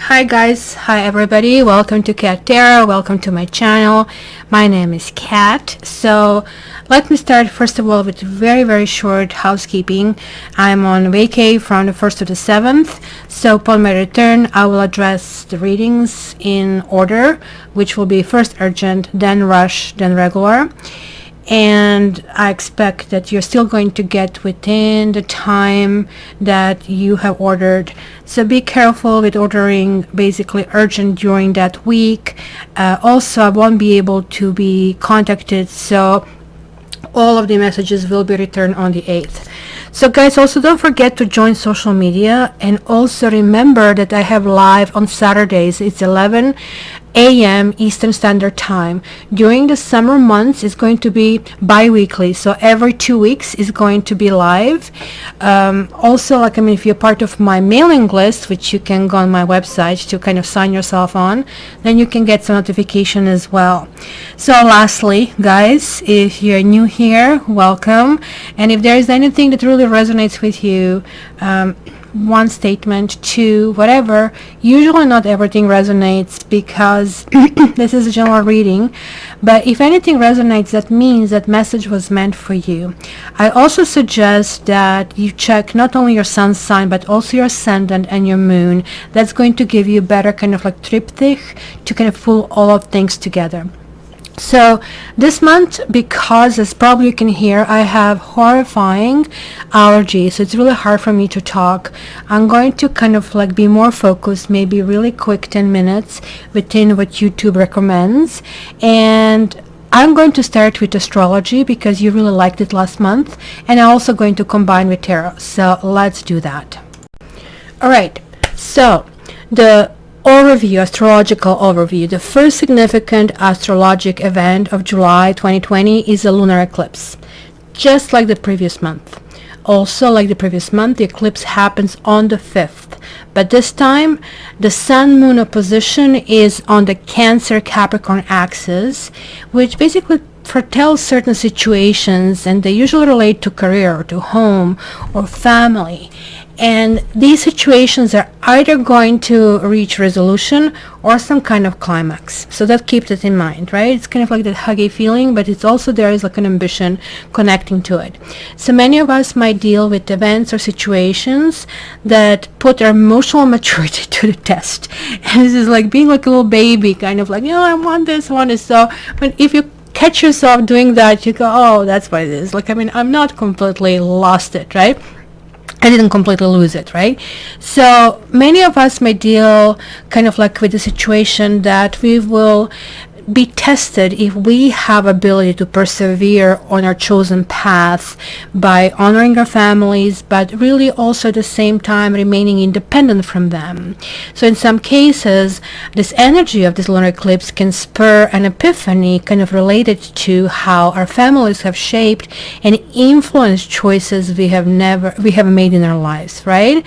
Hi guys, hi everybody, welcome to Cat Tarot, welcome to my channel. My name is Kat. So let me start first of all with very short housekeeping. I'm on vacay from the 1st to the 7th, so upon my return I will address the readings in order, which will be first urgent, then rush, then regular. And I expect that you're still going to get within the time that you have ordered. So be careful with ordering basically urgent during that week. Also, I won't be able to be contacted, so all of the messages will be returned on the 8th. So guys, also don't forget to join social media, and also remember that I have live on Saturdays. It's 11 a.m. Eastern Standard Time. During the summer months, it's going to be bi-weekly, so every 2 weeks is going to be live. Also, if you're part of my mailing list, which you can go on my website to kind of sign yourself on, then you can get some notification as well. So lastly, guys, if you're new here, welcome. And if there is anything that really resonates with you, one statement, two, whatever, usually not everything resonates because this is a general reading, but if anything resonates, that means that message was meant for you. I also suggest that you check not only your sun sign but also your ascendant and your moon. That's going to give you better kind of like triptych to kind of pull all of things together. So this month, because as probably you can hear, I have horrifying allergies, so it's really hard for me to talk. I'm going to kind of like be more focused, maybe really quick 10 minutes within what YouTube recommends. And I'm going to start with astrology because you really liked it last month, and I'm also going to combine with tarot. So let's do that. Alright, so the overview, astrological overview. The first significant astrologic event of July 2020 is a lunar eclipse, just like the previous month. Also, like the previous month, the eclipse happens on the 5th, but this time the sun-moon opposition is on the Cancer-Capricorn axis, which basically foretells certain situations, and they usually relate to career, or to home, or family. And these situations are either going to reach resolution or some kind of climax. So that keeps it in mind, right? It's kind of like that huggy feeling, but it's also there is like an ambition connecting to it. So many of us might deal with events or situations that put our emotional maturity to the test. And this is like being like a little baby, kind of like, I want this, I want this. So, but if you catch yourself doing that, you go, oh, that's what it is. I'm not completely lost it, right? I didn't completely lose it, right? So many of us may deal kind of like with the situation that we will be tested if we have ability to persevere on our chosen path by honoring our families, but really also at the same time remaining independent from them. So in some cases, this energy of this lunar eclipse can spur an epiphany kind of related to how our families have shaped and influenced choices we have made in our lives, right?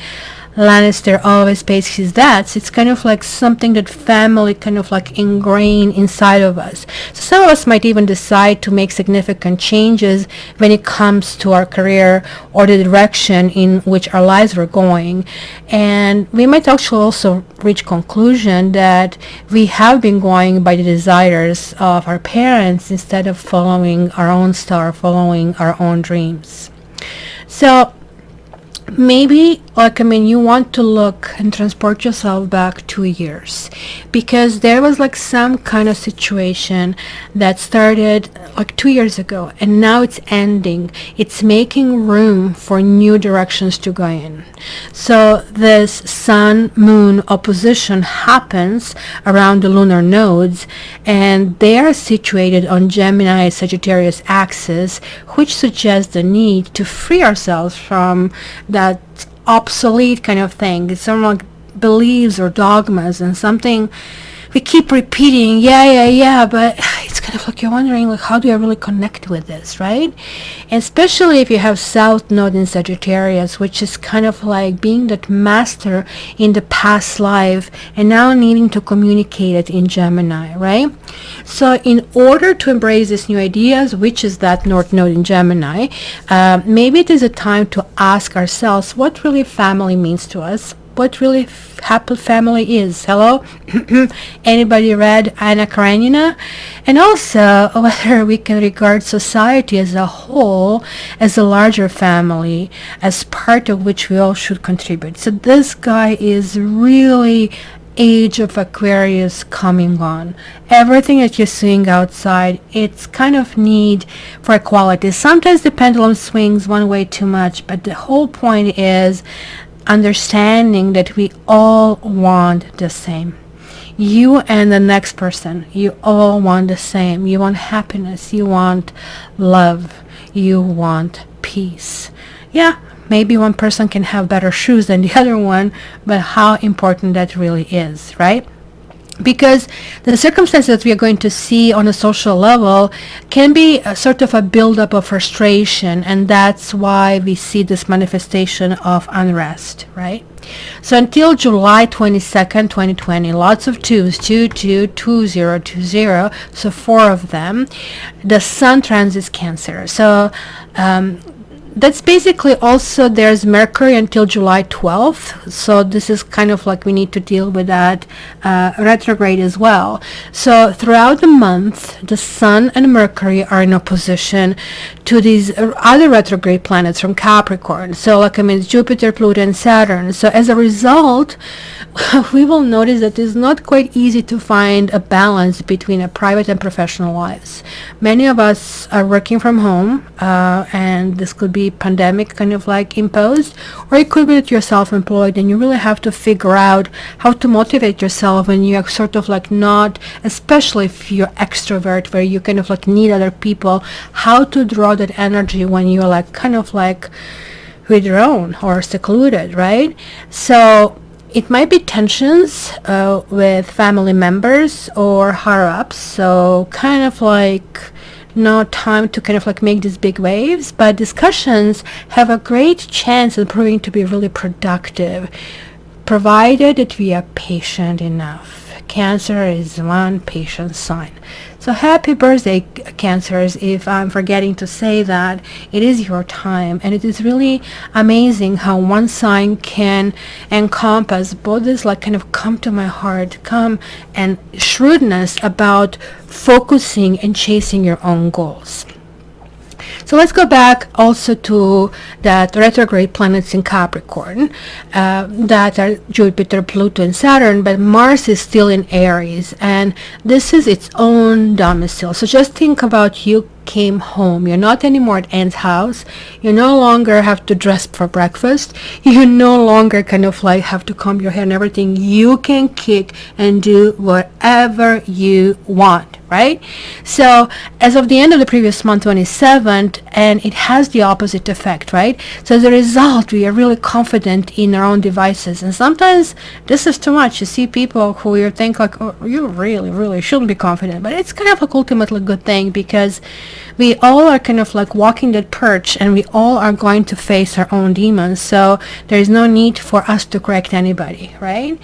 Lannister always pays his debts. It's kind of like something that family kind of like ingrained inside of us. So some of us might even decide to make significant changes when it comes to our career or the direction in which our lives were going. And we might actually also reach conclusion that we have been going by the desires of our parents instead of following our own star, following our own dreams. So maybe you want to look and transport yourself back 2 years, because there was like some kind of situation that started like 2 years ago, and now it's ending. It's making room for new directions to go in. So this sun-moon opposition happens around the lunar nodes, and they are situated on Gemini-Sagittarius axis, which suggests the need to free ourselves from that obsolete kind of thing. It's sort of like beliefs or dogmas and something we keep repeating, but it's kind of like you're wondering, like, how do I really connect with this, right? And especially if you have South Node in Sagittarius, which is kind of like being that master in the past life and now needing to communicate it in Gemini, right? So in order to embrace these new ideas, which is that North Node in Gemini, maybe it is a time to ask ourselves what really family means to us. what really happy family is. Hello? Anybody read Anna Karenina? And also whether we can regard society as a whole as a larger family, as part of which we all should contribute. So this guy is really age of Aquarius coming on. Everything that you're seeing outside, it's kind of need for equality. Sometimes the pendulum swings one way too much, but the whole point is understanding that we all want the same. You and the next person, you all want the same. You want happiness, you want love, you want peace. Yeah, maybe one person can have better shoes than the other one, but how important that really is, right? Because the circumstances that we are going to see on a social level can be a sort of a buildup of frustration, and that's why we see this manifestation of unrest, right? So until July 22nd, 2020, lots of twos, 222020, so 4 of them. The Sun transits Cancer. So that's basically also, there's Mercury until July 12th. So this is kind of like we need to deal with that retrograde as well. So throughout the month, the Sun and Mercury are in opposition to these other retrograde planets from Capricorn. So like, I mean, Jupiter, Pluto, and Saturn. So as a result, we will notice that it's not quite easy to find a balance between a private and professional lives. Many of us are working from home, and this could be pandemic kind of like imposed, or it could be that you're self-employed and you really have to figure out how to motivate yourself when you're sort of like not, especially if you're extrovert, where you kind of like need other people, how to draw that energy when you're like kind of like withdrawn or secluded, right? So it might be tensions with family members or higher-ups, so kind of like no time to kind of like make these big waves, but discussions have a great chance of proving to be really productive, provided that we are patient enough. Cancer is one patient sign. So happy birthday, Cancers. If I'm forgetting to say that, it is your time, and it is really amazing how one sign can encompass both this like kind of come to my heart, come, and shrewdness about focusing and chasing your own goals. So let's go back also to that retrograde planets in Capricorn, that are Jupiter, Pluto, and Saturn, but Mars is still in Aries, and this is its own domicile. So just think about, you came home. You're not anymore at Aunt's house. You no longer have to dress for breakfast. You no longer kind of like have to comb your hair and everything. You can kick and do whatever you want, right? So as of the end of the previous month, 27th, and it has the opposite effect, right? So as a result, we are really confident in our own devices, and sometimes this is too much. You see people who you think like, oh, you really shouldn't be confident, but it's kind of like ultimately a good thing, because we all are kind of like walking that perch, and we all are going to face our own demons. So there is no need for us to correct anybody, right?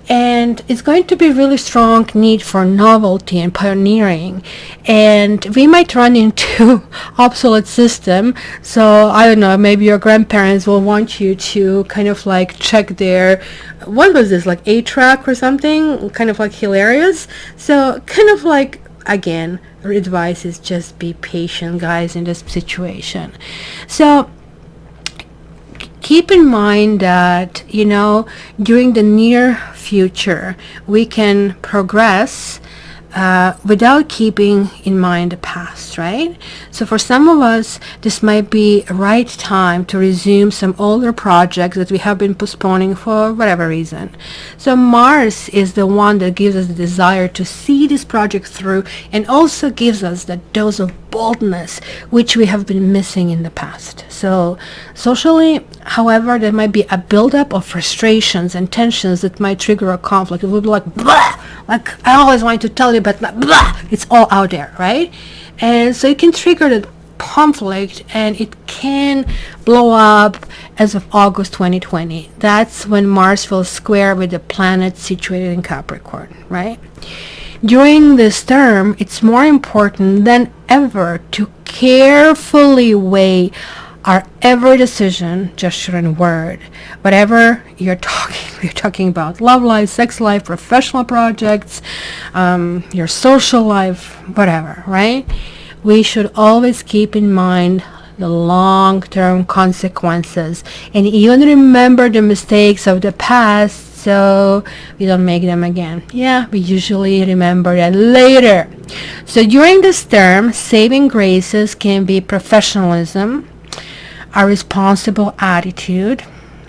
And it's going to be really strong need for novelty and pioneering, and we might run into obsolete system. So I don't know, maybe your grandparents will want you to kind of like check their, what was this, like 8-track or something, kind of like hilarious. So kind of like, again, advice is just be patient, guys, in this situation. So keep in mind that, you know, during the near future, we can progress without keeping in mind the past, right? So for some of us, this might be a right time to resume some older projects that we have been postponing for whatever reason. So Mars is the one that gives us the desire to see this project through, and also gives us that dose of boldness which we have been missing in the past. So socially, however, there might be a buildup of frustrations and tensions that might trigger a conflict. It would be like, blah, like I always wanted to tell you, but blah, it's all out there, right? And so it can trigger that conflict, and it can blow up as of August 2020. That's when Mars will square with the planet situated in Capricorn, right? During this term, it's more important than ever to carefully weigh Our every decision, gesture, and word, whatever we're talking about love life, sex life, professional projects, your social life, whatever, right? We should always keep in mind the long-term consequences and even remember the mistakes of the past so we don't make them again. Yeah, we usually remember that later. So during this term, saving graces can be professionalism, a responsible attitude,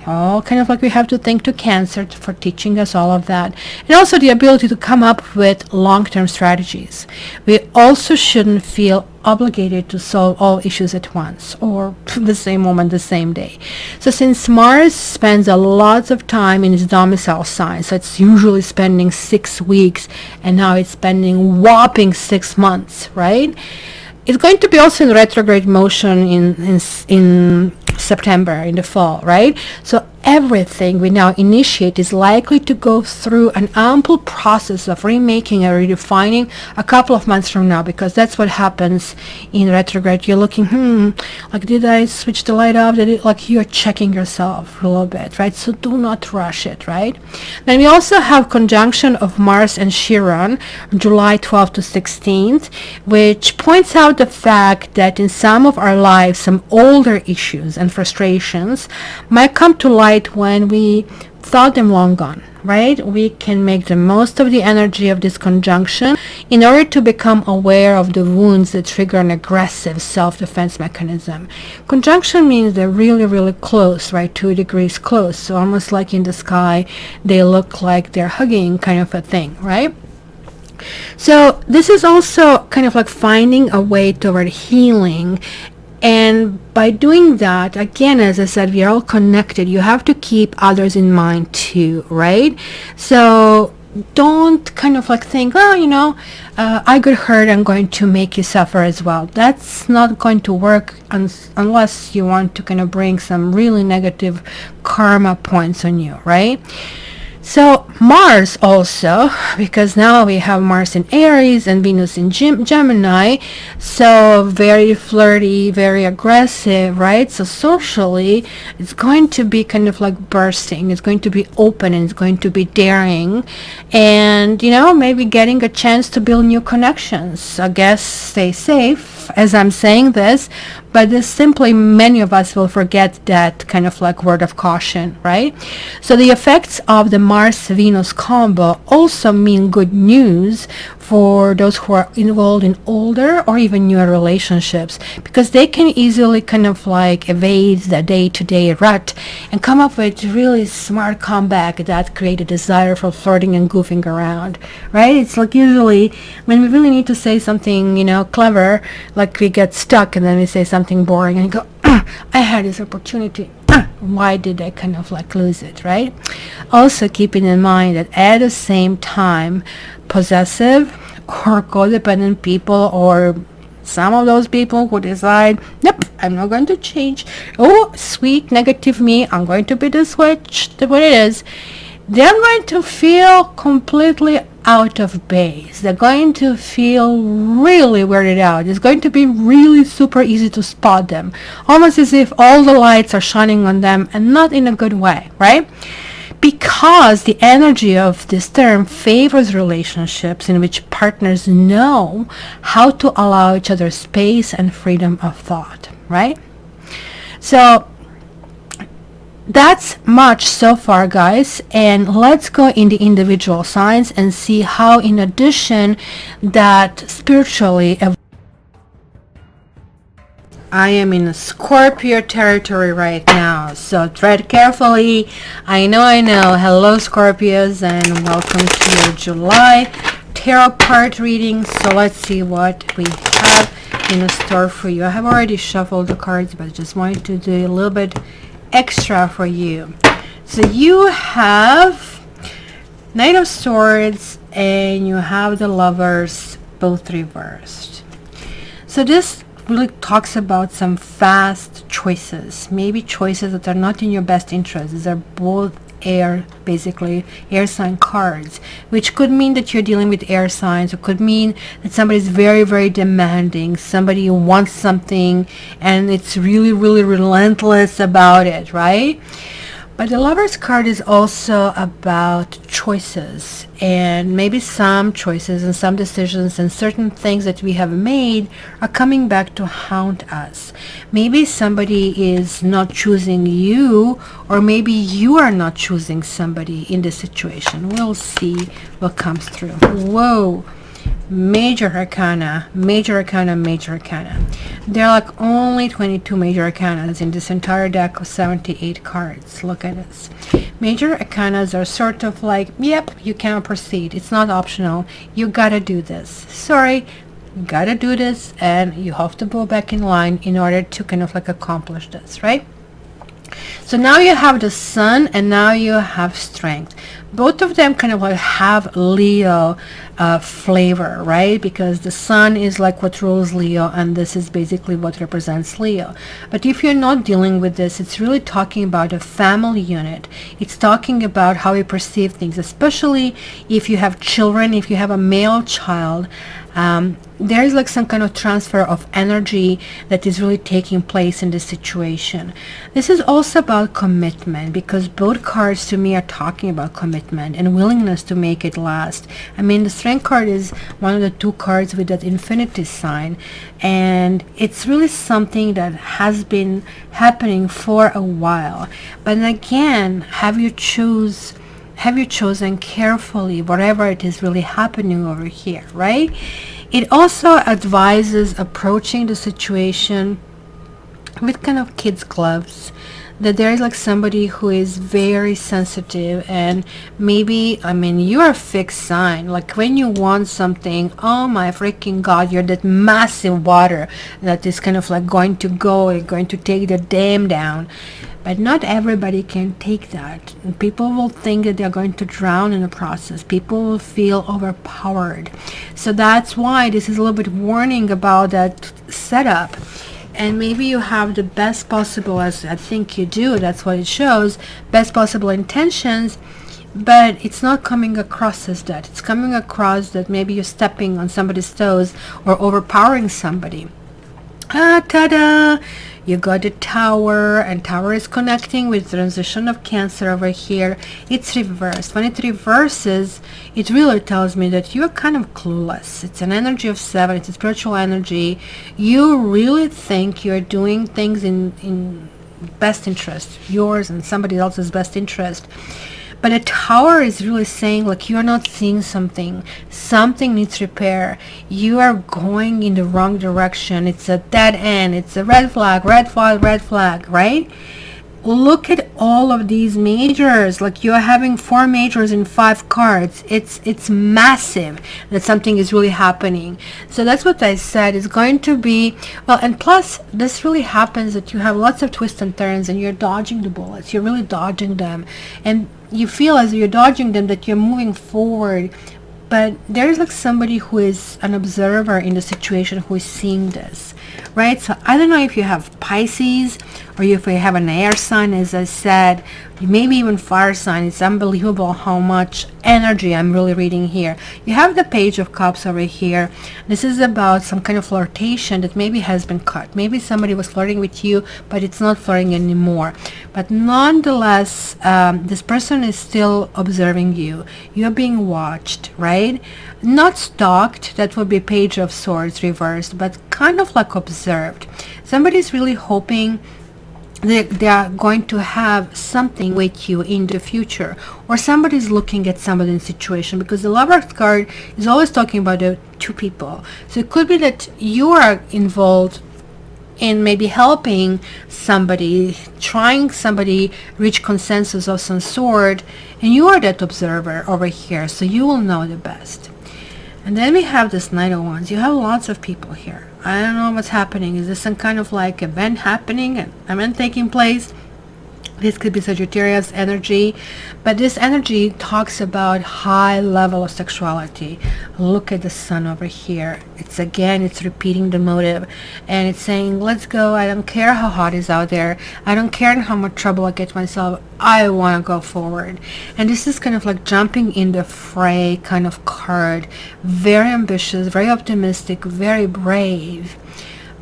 all kind of like we have to thank to Cancer for teaching us all of that, and also the ability to come up with long-term strategies. We also shouldn't feel obligated to solve all issues at once or the same moment, the same day. So since Mars spends a lot of time in its domicile sign, so it's usually spending 6 weeks, and now it's spending whopping 6 months, right? It's going to be also in retrograde motion in September, in the fall, right? So everything we now initiate is likely to go through an ample process of remaking and redefining a couple of months from now, because that's what happens in retrograde. You're looking, like, did I switch the light off? Did it, like, you're checking yourself a little bit, right? So do not rush it, right? Then we also have conjunction of Mars and Chiron, July 12th to 16th, which points out the fact that in some of our lives, some older issues and frustrations might come to light when we thought them long gone, right? We can make the most of the energy of this conjunction in order to become aware of the wounds that trigger an aggressive self-defense mechanism. Conjunction means they're really, really close, right? 2 degrees close. So almost like in the sky, they look like they're hugging, kind of a thing, right? So this is also kind of like finding a way toward healing. And by doing that, again, as I said, we are all connected. You have to keep others in mind too, right? So don't kind of like think, oh, I got hurt, I'm going to make you suffer as well. That's not going to work unless you want to kind of bring some really negative karma points on you, right? So Mars also, because now we have Mars in Aries and Venus in Gemini, so very flirty, very aggressive, right? So socially, it's going to be kind of like bursting. It's going to be open and it's going to be daring, and maybe getting a chance to build new connections. I guess stay safe as I'm saying this, but this simply, many of us will forget that kind of like word of caution, right? So the effects of the Mars-Venus combo also mean good news for those who are involved in older or even newer relationships, because they can easily kind of like evade the day-to-day rut and come up with really smart comeback that create a desire for flirting and goofing around, right? It's like usually when we really need to say something, clever, like we get stuck and then we say something boring and go, I had this opportunity. Why did I kind of like lose it, right? Also keeping in mind that at the same time, possessive or codependent people, or some of those people who decide, nope, I'm not going to change. Oh, sweet negative me, I'm going to be this way, what it is. They're going to feel completely out of base. They're going to feel really weirded out. It's going to be really super easy to spot them, almost as if all the lights are shining on them, and not in a good way, right? Because the energy of this term favors relationships in which partners know how to allow each other space and freedom of thought, right? So that's much so far, guys, and let's go in the individual signs and see how, in addition, that spiritually I am in a Scorpio territory right now, so tread carefully. I know. Hello, Scorpios, and welcome to your July tarot card reading. So let's see what we have in store for you. I have already shuffled the cards, but I just wanted to do a little bit extra for you. So you have Knight of Swords and you have the Lovers, both reversed. So this really talks about some fast choices, maybe choices that are not in your best interest. These are both air, basically air sign cards, which could mean that you're dealing with air signs. It could mean that somebody's very, very demanding. Somebody wants something and it's really, really relentless about it, right? But the Lover's card is also about choices, and maybe some choices and some decisions and certain things that we have made are coming back to haunt us. Maybe somebody is not choosing you, or maybe you are not choosing somebody in this situation. We'll see what comes through. Whoa. Major arcana, major arcana, major arcana. There are like only 22 major arcanas in this entire deck of 78 cards. Look at this. Major arcanas are sort of like, yep, you cannot proceed. It's not optional. You gotta do this. Sorry, you gotta do this, and you have to go back in line in order to kind of like accomplish this, right? So now you have the Sun, and now you have Strength. Both of them kind of like have Leo flavor, right? Because the Sun is like what rules Leo, and this is basically what represents Leo. But if you're not dealing with this, it's really talking about a family unit. It's talking about how you perceive things, especially if you have children, if you have a male child. There is like some kind of transfer of energy that is really taking place in this situation. This is also about commitment, because both cards to me are talking about commitment and willingness to make it last. I mean, the Strength card is one of the two cards with that infinity sign, and it's really something that has been happening for a while. But again, have you chosen carefully whatever it is really happening over here, right? It also advises approaching the situation with kind of kids' gloves, that there is like somebody who is very sensitive, and maybe, I mean, you're a fixed sign. Like when you want something, oh my freaking God, you're that massive water that is kind of like going to take the dam down. But not everybody can take that. People will think that they're going to drown in the process. People will feel overpowered. So that's why this is a little bit warning about that setup. And maybe you have the best possible, as I think you do, that's what it shows, best possible intentions, but it's not coming across as that. It's coming across that maybe you're stepping on somebody's toes or overpowering somebody. Ta-da! You got the Tower, and Tower is connecting with the transition of Cancer over here. It's reversed. When it reverses, it really tells me that you're kind of clueless. It's an energy of 7. It's a spiritual energy. You really think you're doing things in best interest, yours and somebody else's best interest. But a Tower is really saying, like, you're not seeing something. Something needs repair. You are going in the wrong direction. It's a dead end. It's a red flag, right? Look at all of these majors. Like, you're having 4 majors in 5 cards. It's massive that something is really happening. So that's what I said. It's going to be, well, and plus this really happens that you have lots of twists and turns, and you're dodging the bullets. You're really dodging them, and you feel as you're dodging them that you're moving forward. But there's like somebody who is an observer in the situation who is seeing this, right? So I don't know if you have Pisces or if you have an air sign, as I said, maybe even fire sign. It's unbelievable how much energy I'm really reading here. You have the Page of Cups over here. This is about some kind of flirtation that maybe has been cut. Maybe somebody was flirting with you, but it's not flirting anymore. But nonetheless, this person is still observing you. You're being watched, right? Not stalked. That would be Page of Swords reversed, but kind of like observed. Somebody's really hoping they are going to have something with you in the future, or somebody's looking at somebody's situation, because the Lover's card is always talking about the two people. So it could be that you are involved in maybe helping somebody, trying somebody reach consensus of some sort, and you are that observer over here, so you will know the best. And then we have this Knight of Wands. You have lots of people here. I don't know what's happening. Is this some kind of like event happening, an event taking place? This could be Sagittarius energy, but this energy talks about high level of sexuality. Look at the sun over here. It's repeating the motive, and it's saying, let's go. I don't care how hot it is out there. I don't care how much trouble I get myself. I want to go forward. And this is kind of like jumping in the fray kind of card. Very ambitious, very optimistic, very brave.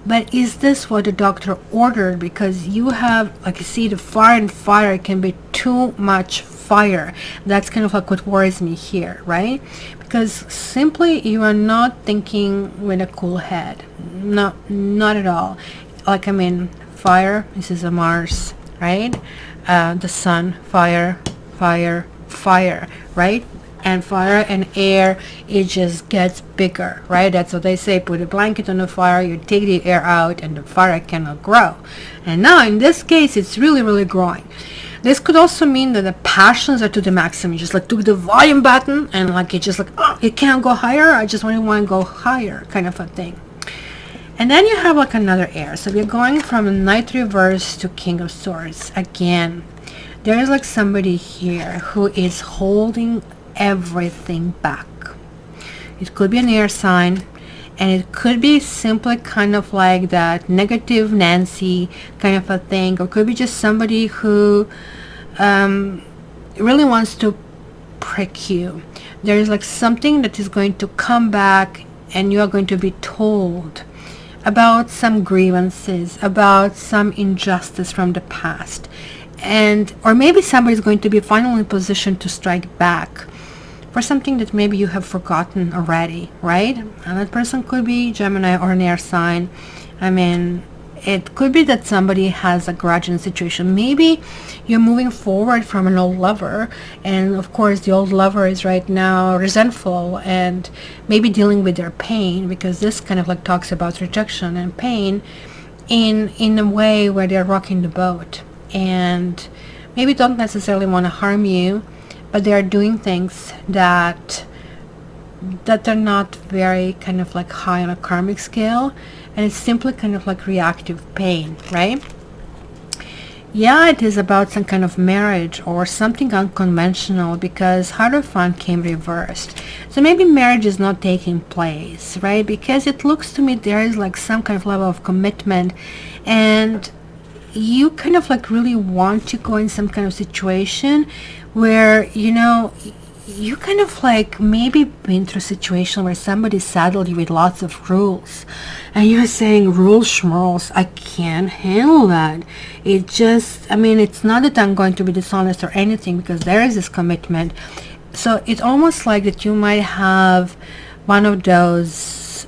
But is this what the doctor ordered? Because you have, like you see, the fire, and fire can be too much fire. That's kind of like what worries me here, right? Because simply you are not thinking with a cool head. No, not at all. Like, I mean, fire, this is a Mars, right? The sun, fire, fire, fire, right? And fire and air, it just gets bigger, right? That's what they say. Put a blanket on the fire, you take the air out, and the fire cannot grow. And now in this case, it's really, really growing. This could also mean that the passions are to the maximum. You just like took the volume button and like it just like, oh, it can't go higher. I just want to go higher, kind of a thing. And then you have like another air. So we're going from Knight reverse to King of Swords. Again, there is like somebody here who is holding everything back. It could be an air sign, and it could be simply kind of like that negative Nancy kind of a thing, or it could be just somebody who really wants to prick you. There is like something that is going to come back, and you are going to be told about some grievances, about some injustice from the past, and or maybe somebody is going to be finally in position to strike back for something that maybe you have forgotten already, right? And that person could be Gemini or an air sign. I mean, it could be that somebody has a grudge in the situation. Maybe you're moving forward from an old lover, and of course the old lover is right now resentful and maybe dealing with their pain, because this kind of like talks about rejection and pain in a way where they're rocking the boat and maybe don't necessarily want to harm you, but they are doing things that are not very kind of like high on a karmic scale, and it's simply kind of like reactive pain, right? Yeah, it is about some kind of marriage or something unconventional, because Hierophant came reversed. So maybe marriage is not taking place, right? Because it looks to me there is like some kind of level of commitment, and you kind of like really want to go in some kind of situation where, you know, you kind of like maybe been through a situation where somebody saddled you with lots of rules, and you're saying, rules schmurls, I can't handle that. It just, I mean, it's not that I'm going to be dishonest or anything, because there is this commitment. So it's almost like that you might have one of those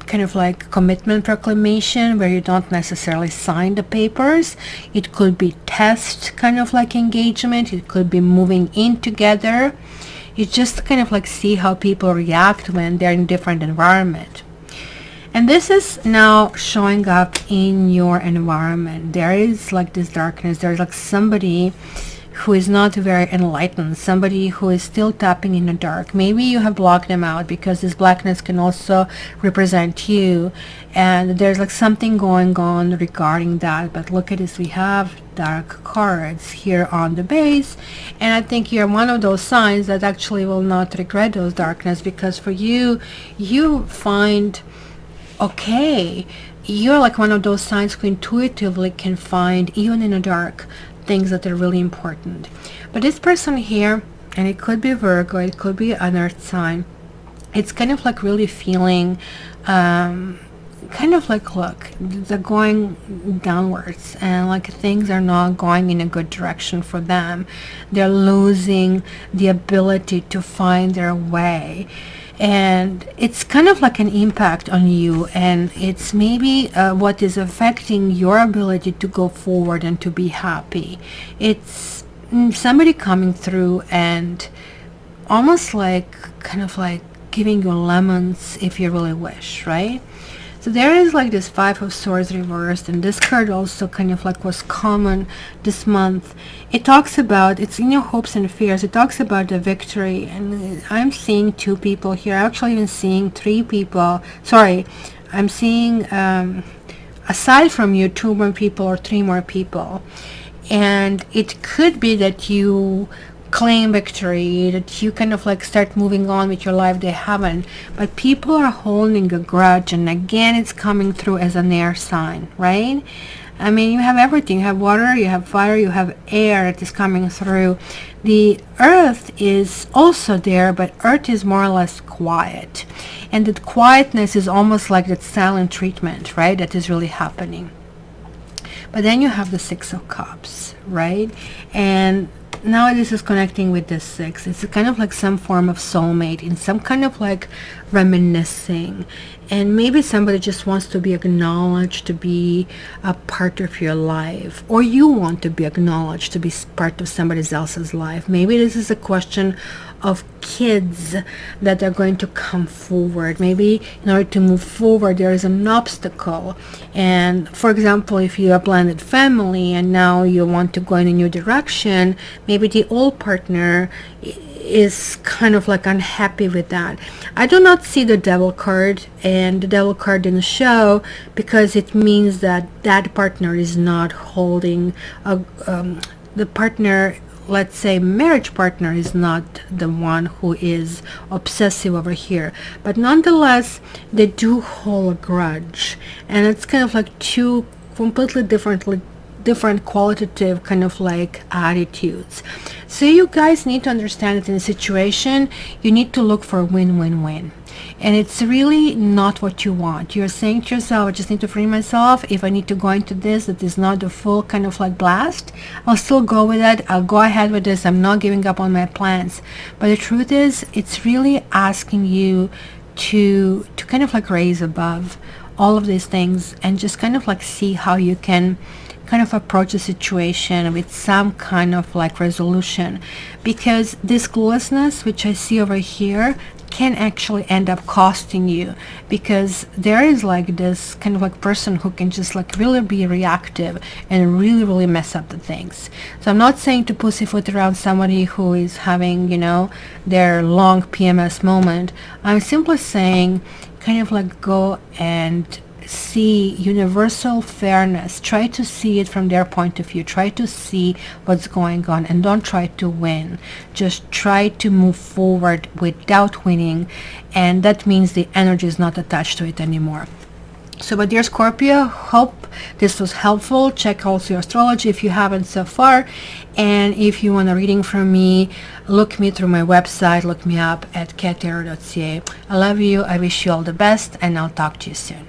kind of like commitment proclamation where you don't necessarily sign the papers. It could be test kind of like engagement. It could be moving in together. You just kind of like see how people react when they're in different environment. And this is now showing up in your environment. There is like this darkness. There's like somebody who is not very enlightened, somebody who is still tapping in the dark. Maybe you have blocked them out, because this blackness can also represent you, and there's like something going on regarding that. But look at this, we have dark cards here on the base, and I think you're one of those signs that actually will not regret those darkness, because for you, you find, okay, you're like one of those signs who intuitively can find, even in the dark, things that are really important. But this person here, and it could be Virgo, it could be an earth sign, it's kind of like really feeling kind of like, look, they're going downwards, and like things are not going in a good direction for them. They're losing the ability to find their way, and it's kind of like an impact on you, and it's maybe what is affecting your ability to go forward and to be happy. It's somebody coming through and almost like kind of like giving you lemons if you really wish, right? So there is like this Five of Swords reversed, and this card also kind of like was common this month. It talks about, it's in your hopes and fears. It talks about the victory, and I'm seeing two people here. I'm actually even seeing three people. Sorry, I'm seeing aside from you, two more people or three more people. And it could be that you claim victory, that you kind of like start moving on with your life. They haven't, but people are holding a grudge, and again it's coming through as an air sign, right? I mean, you have everything. You have water, you have fire, you have air that is coming through. The earth is also there, but earth is more or less quiet, and that quietness is almost like that silent treatment, right, that is really happening. But then you have the Six of Cups, right? And now this is connecting with the six. It's kind of like some form of soulmate, in some kind of like reminiscing, and maybe somebody just wants to be acknowledged to be a part of your life, or you want to be acknowledged to be part of somebody else's life. Maybe this is a question of kids that are going to come forward. Maybe in order to move forward there is an obstacle, and for example, if you have a blended family and now you want to go in a new direction, maybe the old partner is kind of like unhappy with that. I do not see the Devil card, and the Devil card didn't show because it means that that partner is not holding the partner, let's say marriage partner, is not the one who is obsessive over here, but nonetheless they do hold a grudge, and it's kind of like two completely different qualitative kind of like attitudes. So you guys need to understand that in a situation you need to look for a win-win-win, and it's really not what you want. You're saying to yourself, I just need to free myself. If I need to go into this that is not the full kind of like blast, I'll still go with it. I'll go ahead with this. I'm not giving up on my plans. But the truth is, it's really asking you to kind of like raise above all of these things and just kind of like see how you can kind of approach the situation with some kind of like resolution, because this cluelessness which I see over here can actually end up costing you, because there is like this kind of like person who can just like really be reactive and really mess up the things. So I'm not saying to pussyfoot around somebody who is having, you know, their long PMS moment. I'm simply saying kind of like go and see universal fairness. Try to see it from their point of view. Try to see what's going on, and don't try to win. Just try to move forward without winning, and that means the energy is not attached to it anymore. So, my dear Scorpio, hope this was helpful. Check also your astrology if you haven't so far, and if you want a reading from me, look me through my website. Look me up at cattarot.ca. I love you. I wish you all the best, and I'll talk to you soon.